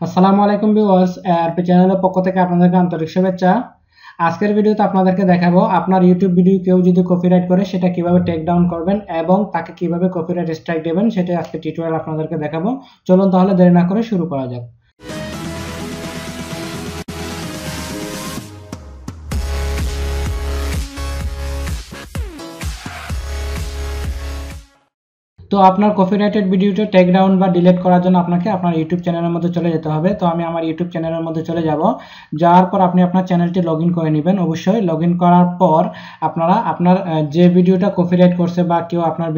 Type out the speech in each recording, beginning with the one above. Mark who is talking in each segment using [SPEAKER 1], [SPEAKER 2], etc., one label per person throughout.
[SPEAKER 1] আসসালামু আলাইকুম viewers, RP চ্যানেলের পক্ষ থেকে আপনাদেরকে আন্তরিক শুভেচ্ছা। আজকের ভিডিওতে আপনাদেরকে দেখাবো আপনার ইউটিউব ভিডিও কেউ যদি কপিরাইট করে সেটা কিভাবে টেক ডাউন করবেন এবং তাকে কিভাবে কপিরাইট স্ট্রাইক দেবেন সেটা আজকে টিউটোরিয়াল আপনাদেরকে দেখাবো। চলুন তাহলে দেরি না করে শুরু করা যাক। তো আপনার কপিরাইটেড ভিডিওটা টেক ডাউন বা ডিলিট করার জন্য আপনাকে আপনার ইউটিউব চ্যানেলের মধ্যে চলে যেতে হবে। তো আমি আমার ইউটিউব চ্যানেলের মধ্যে চলে যাব। যাওয়ার পর আপনি আপনার চ্যানেলটি লগইন করে নেবেন। অবশ্যই লগইন করার পর আপনারা আপনার যে ভিডিওটা কপিরাইট করছে বা কেউ আপনার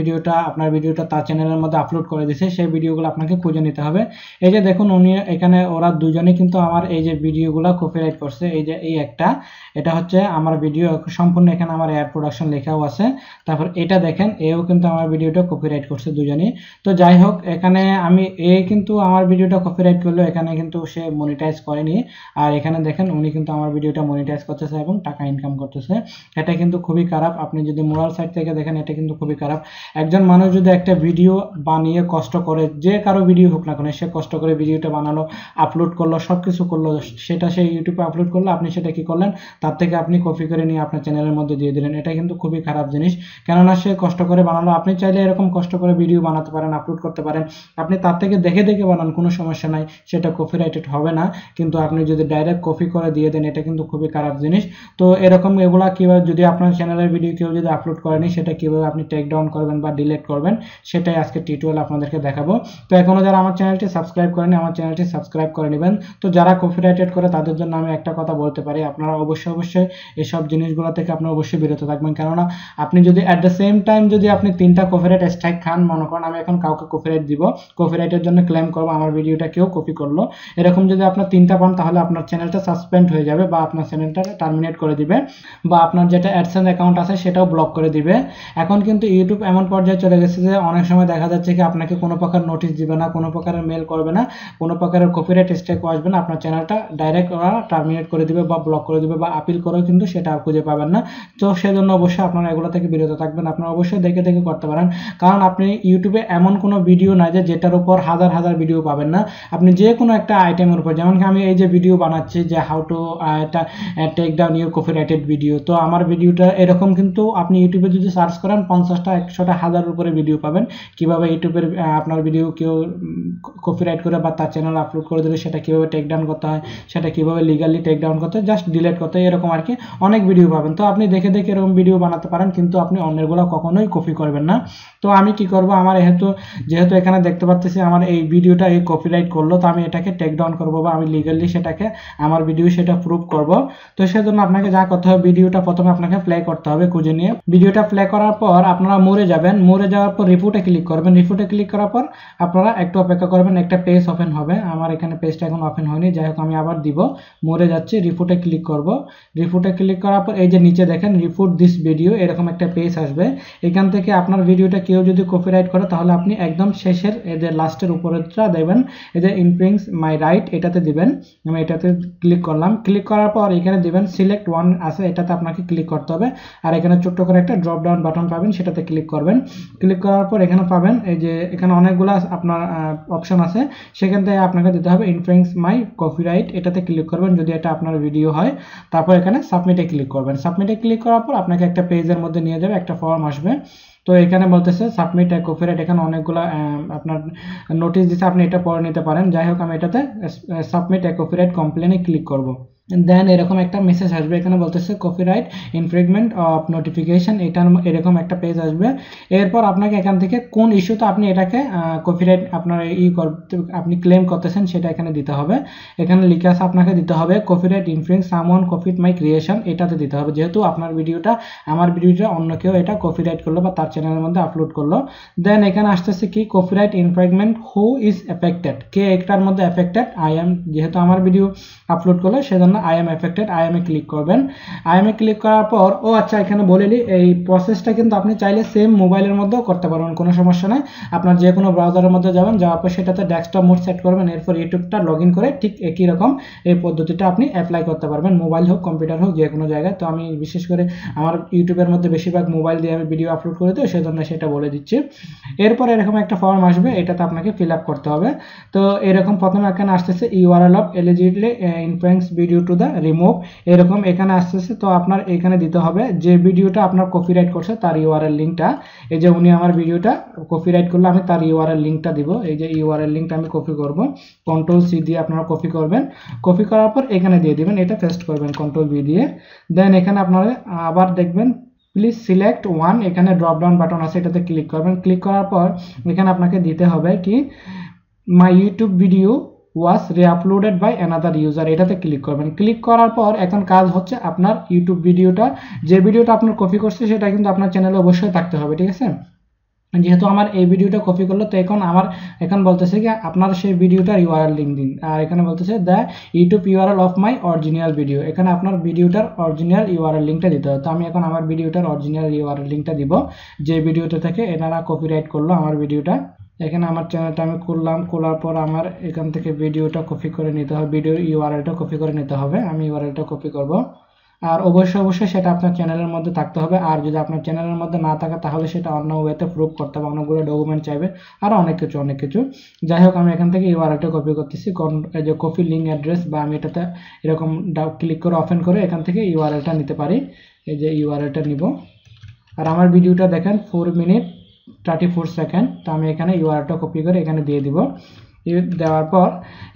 [SPEAKER 1] ভিডিওটা তার চ্যানেলের মধ্যে আপলোড করে দিয়েছে সেই ভিডিওগুলো আপনাকে খুঁজে নিতে হবে। এই যে দেখুন এখানে ওরা দুজনে কিন্তু আমার এই যে ভিডিওগুলো কপিরাইট করছে। এই যে এটা হচ্ছে আমার ভিডিও সম্পূর্ণ, এখানে আমার এয়ার প্রোডাকশন লেখাও আছে। তারপর এটা দেখেন, এও কিন্তু আমার ভিডিওটা কপিরাইট করছে দুজনই। তো যাই হোক, এখানে কিন্তু আমার ভিডিওটা কপিরাইট করলো, এখানে কিন্তু সে মনিটাইজ করেনি। আর এখানে দেখেন উনি কিন্তু আমার ভিডিওটা মনিটাইজ করতেছে এবং টাকা ইনকাম করতেছে। এটা কিন্তু খুবই খারাপ। আপনি যদি মোরাল সাইড থেকে দেখেন, এটা কিন্তু খুবই খারাপ। একজন মানুষ যদি একটা ভিডিও বানিয়ে কষ্ট করে, যে কারো ভিডিও হোক না কেন, সে কষ্ট করে ভিডিওটা বানালো, আপলোড করলো, সবকিছু করলো, সেটা সে ইউটিউবে আপলোড করলো, আপনি সেটা কি করলেন, তার থেকে আপনি কপি করে নিয়ে আপনার চ্যানেলের মধ্যে দিয়ে দিলেন। এটা কিন্তু খুবই খারাপ জিনিস। কেননা সে কষ্ট করে বানালো, আপনি চাইলে এরকম কষ্ট করে ভিডিও বানাতে পারেন, আপলোড করতে পারেন। আপনি তার থেকে দেখে দেখে বানান, কোনো সমস্যা নাই, সেটা কপিরাইটেড হবে না। কিন্তু আপনি যদি ডাইরেক্ট কপি করে দিয়ে দেন, এটা কিন্তু খুবই খারাপ জিনিস। তো এরকম এগুলা কিভাবে, যদি আপনার চ্যানেলের ভিডিও কেউ যদি আপলোড করেনি, সেটা কিভাবে আপনি টেক ডাউন করবেন বা ডিলিট করবেন, সেটাই আজকে টিউটোরিয়াল আপনাদেরকে দেখাবো। তো এখনো যারা আমার চ্যানেলটি সাবস্ক্রাইব করেনি, আমার চ্যানেলটি সাবস্ক্রাইব করে নেবেন। তো যারা কপিরাইটেড করে তাদের জন্য আমি একটা কথা বলতে পারি, আপনারা অবশ্যই এসব জিনিসগুলো থেকে আপনি অবশ্যই বিরত থাকবেন। কেননা আপনি যদি অ্যাট দ্য সেম টাইম যদি আপনি 3টা কপিরাইট স্ট্রাইক খান, মনে করেন আমি এখন কাউকে কপিরাইট দিব, কপিরাইটের জন্য ক্লেম করব আমার ভিডিওটা কেউ কপি করলো, এরকম যদি আপনার 3টা পান, তাহলে আপনার চ্যানেলটা সাসপেন্ড হয়ে যাবে বা আপনার চ্যানেলটা টার্মিনেট করে দিবে বা আপনার যেটা অ্যাডসেন্স অ্যাকাউন্ট আছে সেটাও ব্লক করে দিবে। এখন কিন্তু ইউটিউব এমন পর্যায়ে চলে গেছে যে অনেক সময় দেখা যাচ্ছে কি আপনাকে কোনো প্রকার নোটিশ দিবে না, কোনো প্রকারের মেল করবে না, কোনো প্রকারের কপিরাইট স্ট্রাইক আসবে না, আপনার চ্যানেলটা ডাইরেক্ট ওরা টার্মিনেট করে দিবে বা ব্লক করে দিবে বা আপিল করেও কিন্তু সেটা আর খুঁজে পাবেন না। তো সেজন্য অবশ্যই আপনারা এগুলো থেকে বিরত থাকবেন। আপনারা অবশ্যই দেখে দেখে করতে পারেন, কারণ আপনি ইউটিউবে এমন কোনো ভিডিও নাই যেটার উপর হাজার হাজার ভিডিও পাবেন না। আপনি যে কোনো একটা আইটেমের উপর, যেমন কি আমি এই যে ভিডিও বানাচ্ছি যে how to take down your copyrighted video, তো আমার ভিডিওটা এরকম কিন্তু আপনি ইউটিউবে যদি সার্চ করেন 50টা 100টা হাজার উপরে ভিডিও পাবেন, কিভাবে ইউটিউবের আপনার ভিডিও কেউ কপিরাইট করে বা তার চ্যানেল আপলোড করে দিলে সেটা কিভাবে টেক ডাউন করতে হয়, সেটা কিভাবে লিগালি টেক ডাউন করতে হয়, জাস্ট ডিলিট করতে হয়, এরকম আর কি অনেক ভিডিও পাবেন। তো আপনি দেখে দেখে এরকম ভিডিও বানাতে পারেন, কিন্তু আপনি অন্যগুলো কখনোই কপি করবেন না। তো আমি কি করব, আমার যেহেতু এখানে দেখতে পাচ্ছি আমার এই ভিডিওটা এই কপিরাইট করলো, তো আমি এটাকে টেক ডাউন করব বা আমি লিগালি সেটাকে আমার ভিডিও সেটা প্রুভ করব। তো সেজন্য আপনাকে যা করতে হবে, ভিডিওটা প্রথমে আপনাকে প্লে করতে হবে খুঁজে নিয়ে। ভিডিওটা প্লে করার পর আপনারা মোরে যাবেন, মোরে যাওয়ার পর রিপোর্টে ক্লিক করবেন। রিপোর্টে ক্লিক করার পর আপনারা একটু অপেক্ষা করবেন, একটা পেজ ওপেন হবে। আমার এখানে পেজটা এখন ওপেন হয়নি, যাই হোক আমি আবার দিব, মোরে যাচ্ছি, রিপোর্টে ক্লিক করব। রিপোর্টে ক্লিক করার পর এই যে নিচে দেখেন রিপোর্ট দিস ভিডিও, এরকম একটা পেজ আসবে। এখান থেকে আপনার ভিডিওটা কেউ যদি কপিরাইট করে, তাহলে আপনি একদম শেষের এদের লাস্টের উপরেরটা দেবেন, এদের ইনফ্রিঞ্জ মাই রাইট, এটাতে দিবেন। আমি এটাতে ক্লিক করলাম। ক্লিক করার পর এখানে দিবেন সিলেক্ট ওয়ান আছে, এটাতে আপনাকে ক্লিক করতে হবে। আর এখানে ছোট্ট করে একটা ড্রপ ডাউন বাটন পাবেন, সেটাতে ক্লিক করবেন। ক্লিক করার পর এখানে পাবেন এই যে এখানে অনেকগুলো আপনার অপশন আছে, সেখান থেকে আপনাকে দিতে হবে ইনফ্রিঞ্জ মাই কপিরাইট, এটাতে ক্লিক করবেন যদি এটা আপনার ভিডিও হয়। তারপর এখানে সাবমিটে ক্লিক করবেন। সাবমিটে ক্লিক করার পর আপনাকে একটা পেজের মধ্যে নিয়ে যাবে, একটা ফর্ম আসবে। তো এখানে বলতেছে সাবমিট এ কপিরাইট, এখানে অনেকগুলো আপনার নোটিশ দিচ্ছে, আপনি এটা পড়ে নিতে পারেন। যাই হোক আমি এটাতে সাবমিট এ কপিরাইট কমপ্লেনে ক্লিক করব। দেন এরকম একটা মেসেজ আসবে, এখানে বলতেছে কপিরাইট ইনফ্রিংমেন্ট অফ নোটিফিকেশন, এরকম একটা পেজ আসবে। এরপর আপনাকে এখান থেকে কোন ইস্যুতে আপনি এটাকে কপিরাইট আপনার আপনি ক্লেম করতেছেন সেটা এখানে দিতে হবে। এখানে লিখে আছে আপনাকে দিতে হবে কপিরাইট ইনফ্রিং সামওয়ান কপিড মাই ক্রিয়েশন, এটাতে দিতে হবে, যেহেতু আপনার ভিডিওটা আমার ভিডিওটা অন্য কেউ এটা কপিরাইট করলো বা তার চ্যানেলের মধ্যে আপলোড করলো। দেন এখানে আসতেছে কি কপিরাইট ইনফ্রিংমেন্ট হু ইজ এফেক্টেড, কে এটার মধ্যে এফেক্টেড, আই এম, যেহেতু আমার ভিডিও আপলোড করলো সেজন্য I am affected, I M A click করবেন। আই এম এ ক্লিক করার পর আচ্ছা এখানে বলে নিই, এই প্রসেসটা কিন্তু আপনি চাইলে সেম মোবাইলের মধ্যেও করতে পারবেন, কোনো সমস্যা নাই। আপনার যে কোনো ব্রাউজারের মধ্যে যাবেন, যাওয়ার পর সেটাতে ডেস্কটপ মোড সেট করবেন, এরপর ইউটিউবটা লগ ইন করে ঠিক একই রকম এই পদ্ধতিটা আপনি অ্যাপ্লাই করতে পারবেন, মোবাইল হোক কম্পিউটার হোক যে কোনো জায়গায়। তো আমি বিশেষ করে আমার ইউটিউবের মধ্যে বেশিরভাগ মোবাইল দিয়ে আমি ভিডিও আপলোড করি, তো সেজন্য সেটা বলে দিচ্ছি। এরপর এরকম একটা ফর্ম আসবে, এটাতে আপনাকে ফিল আপ করতে হবে। তো এরকম প্রথমে এখানে আসতেছে URL of eligibly influence video to the remove, এরকম এখানে আসতেছে। তো আপনার এখানে দিতে হবে যে ভিডিওটা আপনার কপিরাইট করছে তার ইউআরএল লিঙ্কটা। এই যে উনি আমার ভিডিওটা কপিরাইট করলে আমি তার ইউআরএল লিঙ্কটা দিব, এই যে ইউআরএল লিঙ্কটা আমি কপি করব, কন্ট্রোল সি দিয়ে আপনারা কপি করবেন। কপি করার পর এখানে দিয়ে দিবেন, এটা পেস্ট করবেন কন্ট্রোল বি দিয়ে। দেন এখানে আপনারা আবার দেখবেন প্লিজ সিলেক্ট ওয়ান, এখানে ড্রপ ডাউন বাটন আছে, এটাতে ক্লিক করবেন। ক্লিক করার পর এখানে আপনাকে দিতে হবে কি my YouTube video was reuploaded by another user, এটাতে ক্লিক করবেন। ক্লিক করার পর এখন কাজ হচ্ছে আপনার ইউটিউব ভিডিওটা, যে ভিডিওটা আপনার কপি করছে সেটা কিন্তু আপনার চ্যানেলে অবশ্যই থাকতে হবে, ঠিক আছে। যেহেতু আমার এই ভিডিওটা কপি করলো, তো এখন বলতেছে কি আপনার সেই ভিডিওটার ইউআরএল লিঙ্ক দিন, আর এখানে বলতেছে the YouTube URL of my original video, এখানে আপনার ভিডিওটার অরিজিনাল ইউআরএল লিঙ্কটা দিতে হবে। তো আমি এখন আমার ভিডিওটার অরিজিনাল ইউআরএল লিঙ্কটা দিব, যে ভিডিওটা থেকে এনারা কপিরাইট করলো আমার ভিডিওটা। এখানে আমার চ্যানেলটা আমি খুললাম, খোলার পর আমার এখান থেকে ভিডিওটা কপি করে নিতে হবে, ভিডিওর ইউআরএলটা কপি করে নিতে হবে। আমি ইউআরএলটা কপি করব, আর অবশ্যই সেটা আপনার চ্যানেলের মধ্যে থাকতে হবে। আর যদি আপনার চ্যানেলের মধ্যে না থাকে তাহলে সেটা অন্য ওয়েতে প্রুভ করতে হবে, অনেকগুলো ডকুমেন্ট চাইবে, আরও অনেক কিছু। যাই হোক আমি এখান থেকে ইউআরএলটা কপি করতেছি, এই যে কপি লিঙ্ক অ্যাড্রেস, বা আমি এটাতে এরকম ক্লিক করে ওপেন করে এখান থেকে ইউআরএলটা নিতে পারি। এই যে ইউআরএলটা নিব, আর আমার ভিডিওটা দেখেন 4 মিনিট 34 সেকেন্ড। তো আমি এখানে ইউআরএলটা কপি করে এখানে দিয়ে দিব। দেওয়ার পর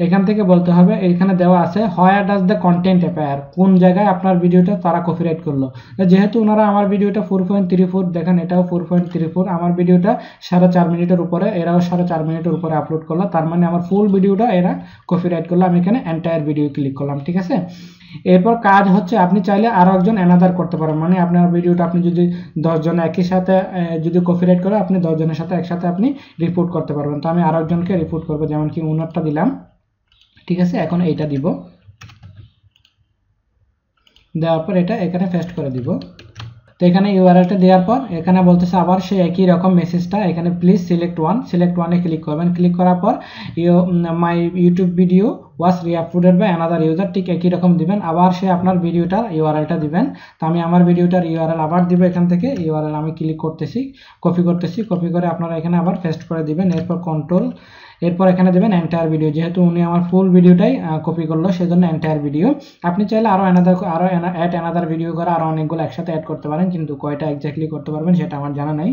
[SPEAKER 1] এখান থেকে বলতে হবে, এখানে দেওয়া আছে where does the content appear, কোন জায়গায় আপনার ভিডিওটা তারা কপিরাইট করলো। যেহেতু ওনারা আমার ভিডিওটা 4.34 দেখেন, এটাও 4.34, আমার ভিডিওটা 4.5 মিনিটের উপরে, এরাও 4.5 মিনিটের উপরে আপলোড করলো, তার মানে আমার ফুল ভিডিওটা এরা কপিরাইট করলো। আমি এখানে এন্টায়ার ভিডিও ক্লিক করলাম, ঠিক আছে। এরপর কাজ হচ্ছে আপনি চাইলে আরো একজন অ্যানাদার করতে পারেন, মানে আপনার ভিডিওটা আপনি যদি 10 জন একই সাথে যদি কপিরাইট করে, আপনি 10 জনের সাথে একসাথে আপনি রিপোর্ট করতে পারবেন। তো আমি আরো একজনকে রিপোর্ট করবো, যেমন কি ওনারটা দিলাম, ঠিক আছে। এখন এইটা দিব, দেওয়ার পর এটা এখানে পেস্ট করে দিব। তো এখানে ইউআরএলটা দেওয়ার পর এখানে বলতেছে আবার সেই একই রকম মেসেজটা, এখানে প্লিজ সিলেক্ট ওয়ানে ক্লিক করবেন। ক্লিক করার পর my YouTube video was reuploaded by another user, ঠিক একই রকম দিবেন। আবার সে আপনার ভিডিওটার ইউআরএলটা দিবেন। তো আমি আমার ভিডিওটার ইউআরএল আবার দিব, এখান থেকে ইউআরএল আমি ক্লিক করতেছি, কপি করে আপনারা এখানে আবার পেস্ট করে দিবেন। এরপর এখানে দেবেন এন্টায়ার ভিডিও, যেহেতু উনি আমার ফুল ভিডিওটাই কপি করলো সেজন্য এন্টায়ার ভিডিও। আপনি চাইলে আরো অ্যানাদার ভিডিও করে আরো অনেকগুলো একসাথে অ্যাড করতে পারেন, কিন্তু কয়টা এক্স্যাক্টলি করতে পারবেন সেটা আমার জানা নাই।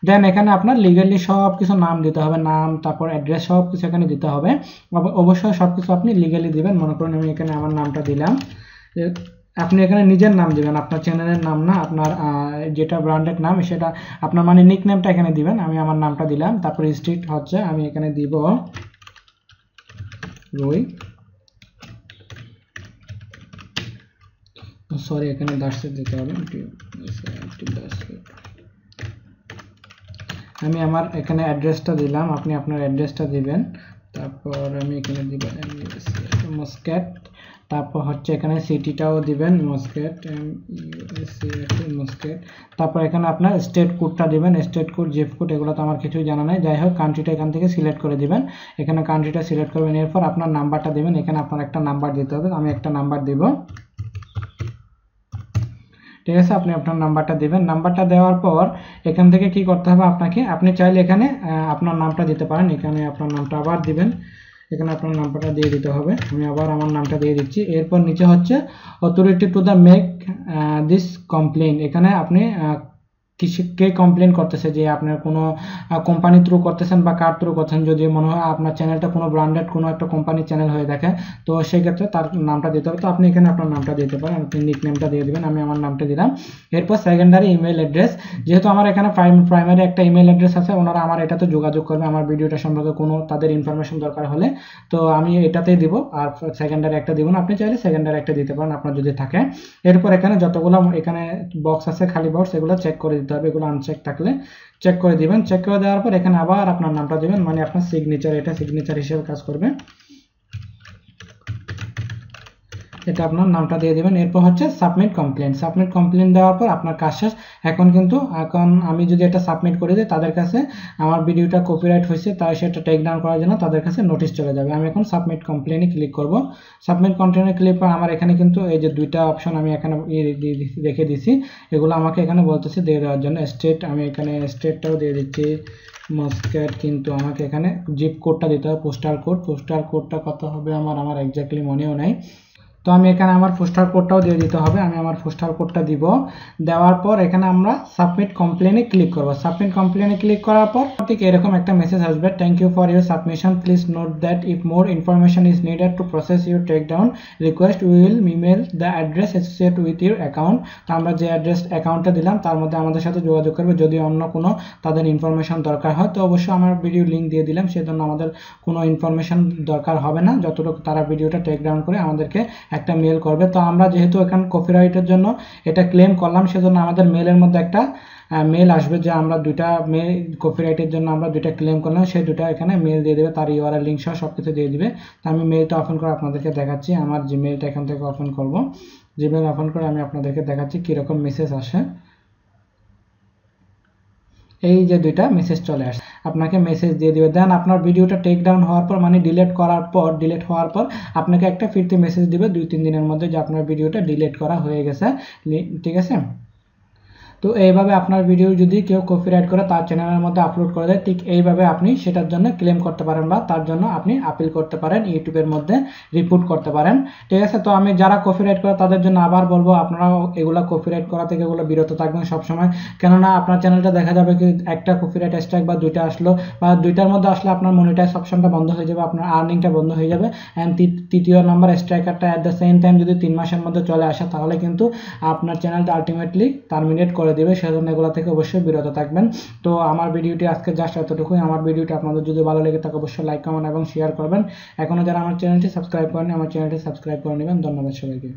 [SPEAKER 1] দেন এখানে আপনার লিগালি সব কিছু নাম দিতে হবে, নাম তারপর অ্যাড্রেস সব কিছু এখানে দিতে হবে। অবশ্যই সব কিছু আপনি লিগালি দিবেন। মনে করুন আমি এখানে আমার নামটা দিলাম, আপনি এখানে নিজের নাম দিবেন, আপনার চ্যানেলের নাম না, আপনার যেটা ব্র্যান্ডেড নাম সেটা আপনার মানে নিক নেমটা এখানে দিবেন। আমি আমার নামটা দিলাম, তারপর স্ট্রিট হচ্ছে আমি এখানে দিব রুই, সরি এখানে দাসের দিতে হবে, আমি আমার এখানে অ্যাড্রেসটা দিলাম, আপনি আপনার অ্যাড্রেসটা দিবেন। তারপর আমি এখানে দিব মস্কেট, তারপর হচ্ছে এখানে সিটিটাও দিবেন মস্কেট, তারপর এখানে আপনার স্টেট কোডটা দিবেন, স্টেট কোড, জিপ কোড, এগুলো তো আমার কিছুই জানা নাই। যাই হোক কান্ট্রিটা এখান থেকে সিলেক্ট করে দিবেন, এখানে কান্ট্রিটা সিলেক্ট করবেন। এরপর আপনার নাম্বারটা দিবেন, এখানে আপনার একটা নাম্বার দিতে হবে, আমি একটা নাম্বার দিব, ঠিক আছে। আপনি আপনার নাম্বারটা দিবেন। নাম্বারটা দেওয়ার পর এখান থেকে কি করতে হবে আপনাকে, আপনি চাইলে এখানে আপনার নামটা দিতে পারেন, এখানে আপনার নামটা আবার দিবেন, এখানে আপনার নাম্বারটা দিয়ে দিতে হবে, আমি আবার আমার নামটা দিয়ে দিচ্ছি। এরপর নিচে হচ্ছে authority to the make this complain, এখানে আপনি কে কমপ্লেন করতেছে, যে আপনার কোনো কোম্পানি থ্রু করতেছেন বা কার থ্রু করতেছেন। যদি মনে হয় আপনার চ্যানেলটা কোনো ব্র্যান্ডেড কোনো একটা কোম্পানির চ্যানেল হয়ে থাকে, তো সেই ক্ষেত্রে তার নামটা দিতে হবে। তো আপনি এখানে আপনার নামটা দিতে পারেন, আপনি নিক নেমটা দিয়ে দিবেন, আমি আমার নামটা দিলাম। এরপর সেকেন্ডারি ইমেল অ্যাড্রেস, যেহেতু আমার এখানে প্রাইমারি একটা ইমেল অ্যাড্রেস আছে, ওনারা আমার এটাতে যোগাযোগ করবে আমার ভিডিওটা সম্পর্কে কোনো তাদের ইনফরমেশন দরকার হলে, তো আমি এটাতেই দিব। আর সেকেন্ডারি একটা দিব না, আপনি চাইলে সেকেন্ডারি একটা দিতে পারেন আপনার যদি থাকে। এরপর এখানে যতগুলো এখানে বক্স আছে খালি বক্স, এগুলো চেক করে দিতে হবে, এগুলো আনচেক থাকলে চেক করে দিবেন। চেক করে দেওয়ার পর এখানে আবার আপনার নামটা দিবেন, মানে আপনার সিগনেচার, এটা সিগনেচার হিসেবে কাজ করবে। এটা আপনার নামটা দিয়ে দিবেন। এরপর হচ্ছে সাবমিট কমপ্লেন। সাবমিট কমপ্লেন দেওয়ার পর আপনার কাজ শেষ। এখন আমি যদি এটা সাবমিট করে দিই, তাদের কাছে আমার ভিডিওটা কপিরাইট হয়েছে তাই সেটা টেক ডাউন করার জন্য তাদের কাছে নোটিশ চলে যাবে। আমি এখন সাবমিট কমপ্লেনে ক্লিক করব। সাবমিট কমপ্লেনে ক্লিক করে আমার এখানে কিন্তু এই যে দুইটা অপশন আমি এখানে রেখে দিছি, এগুলো আমাকে এখানে বলতেছে দিয়ে দেওয়ার জন্য। স্টেট, আমি এখানে স্টেটটাও দিয়ে দিচ্ছি মাস্কাট, কিন্তু আমাকে এখানে জিপ কোডটা দিতে হবে, পোস্টাল কোডটা কত হবে আমার এক্স্যাক্টলি মনেও নাই। তো আমি এখানে আমার পোস্টাল কোডটাও দিয়ে দিতে হবে, আমি আমার পোস্টাল কোডটা দিব। দেওয়ার পর এখানে আমরা সাবমিট কমপ্লেনে ক্লিক করব। সাবমিট কমপ্লেনে ক্লিক করার পর ঠিক এরকম একটা মেসেজ আসবে, thank you for your submission, please note that if more information is needed to process your take down request will email the address associate with your account. তো আমরা যে অ্যাকাউন্টটা দিলাম তার মধ্যে আমাদের সাথে যোগাযোগ করবে যদি অন্য কোনো তাদের ইনফরমেশন দরকার হয়। তো অবশ্যই আমার ভিডিও লিঙ্ক দিয়ে দিলাম, সেজন্য আমাদের কোনো ইনফরমেশন দরকার হবে না, যতটুকু তারা ভিডিওটা টেক ডাউন করে আমাদেরকে একটা মেল করবে। তো আমরা যেহেতু এখানে কপিরাইটের জন্য এটা ক্লেম করলাম, সেজন্য আমাদের মেলের মধ্যে একটা মেল আসবে যে আমরা দুইটা কপিরাইটের জন্য আমরা দুইটা ক্লেম করলাম, সেই দুটা এখানে মেল দিয়ে দেবে, তার ইউআরএল লিঙ্ক সহ সব কিছু দিয়ে দিবে। তো আমি মেলটা ওপেন করে আপনাদেরকে দেখাচ্ছি। আমার জিমেলটা এখান থেকে ওপেন করব। জিমেল ওপেন করে আমি আপনাদেরকে দেখাচ্ছি কীরকম মেসেজ আসে। এই যে দুইটা মেসেজ চলে আসে, আপনাকে মেসেজ দিয়ে দিবে। দেন আপনার ভিডিওটা টেক ডাউন হওয়ার পর মানে ডিলিট হওয়ার পর আপনাকে একটা ফিরতি মেসেজ দিবে 2-3 দিনের মধ্যে যে আপনার ভিডিওটা ডিলিট করা হয়ে গেছে। ঠিক আছে। তো এইভাবে আপনার ভিডিও যদি কেউ কপিরাইট করে তার চ্যানেলের মধ্যে আপলোড করে দেয়, ঠিক এইভাবে আপনি সেটার জন্য ক্লেম করতে পারেন বা তার জন্য আপনি আপিল করতে পারেন, ইউটিউবের মধ্যে রিপোর্ট করতে পারেন। ঠিক আছে। তো আমি যারা কপিরাইট করে তাদের জন্য আবার বলবো, আপনারাও এগুলা কপিরাইট করা থেকে এগুলো বিরত থাকবেন সবসময়, কেননা আপনার চ্যানেলটা দেখা যাবে কি একটা কপিরাইট স্ট্রাইক বা দুইটা আসলো বা দুইটার মধ্যে আসলে আপনার মনিটাইজ অপশনটা বন্ধ হয়ে যাবে, আপনার আর্নিংটা বন্ধ হয়ে যাবে। অ্যান্ড তৃতীয় নাম্বার স্ট্রাইকারটা অ্যাট দ্য সেম টাইম যদি 3 মাসের মধ্যে চলে আসে, তাহলে কিন্তু আপনার চ্যানেলটা আলটিমেটলি টার্মিনেট করে দেবে। সেজন্য এগুলো থেকে অবশ্যই বিরত থাকবেন। তো আমার ভিডিওটি আজকে জাস্ট এতটুকুই। আমার ভিডিওটি আপনাদের যদি ভালো লেগে থাকে অবশ্যই লাইক, কমেন্ট এবং শেয়ার করবেন। এখনো যারা আমার চ্যানেলটি সাবস্ক্রাইব করেনি আমার চ্যানেলটি সাবস্ক্রাইব করে নেবেন। ধন্যবাদ সবাইকে।